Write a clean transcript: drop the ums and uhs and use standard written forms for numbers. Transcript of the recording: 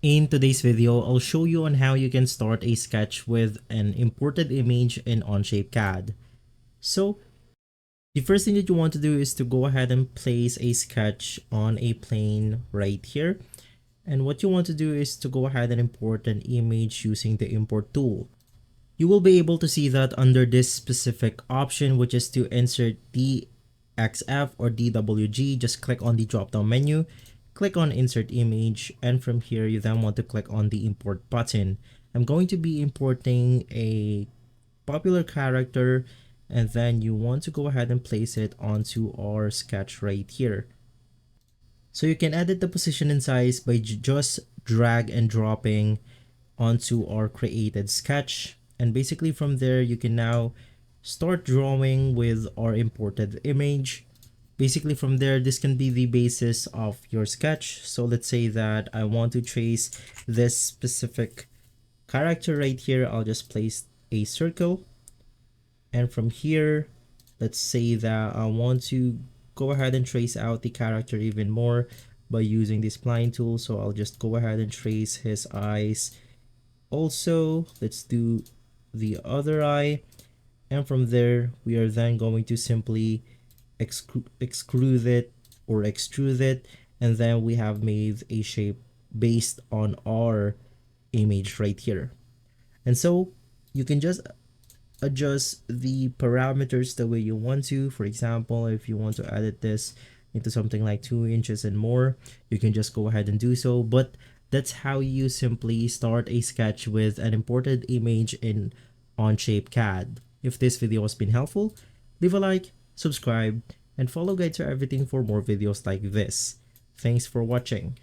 In today's video, I'll show you on how you can start a sketch with an imported image in Onshape CAD. So the first thing that you want to do is to go ahead and place a sketch on a plane right here. And what you want to do is to go ahead and import an image using the import tool. You will be able to see that under this specific option, which is to insert DXF or DWG. Just click on the drop down menu, click on insert image, and from here you then want to click on the import button. I'm going to be importing a popular character, and then you want to go ahead and place it onto our sketch right here. So you can edit the position and size by just drag and dropping onto our created sketch, and basically from there you can now start drawing with our imported image. Basically from there, this can be the basis of your sketch. So let's say that I want to trace this specific character right here. I'll just place a circle, and from here, let's say that I want to go ahead and trace out the character even more by using this spline tool. So I'll just go ahead and trace his eyes. Also, let's do the other eye, and from there we are then going to simply extrude it, and then we have made a shape based on our image right here. And so you can just adjust the parameters the way you want to. For example, if you want to edit this into something like 2 inches and more, you can just go ahead and do so. But that's how you simply start a sketch with an imported image in Onshape CAD. If this video has been helpful, leave a like, subscribe, and follow Guides for Everything for more videos like this. Thanks for watching.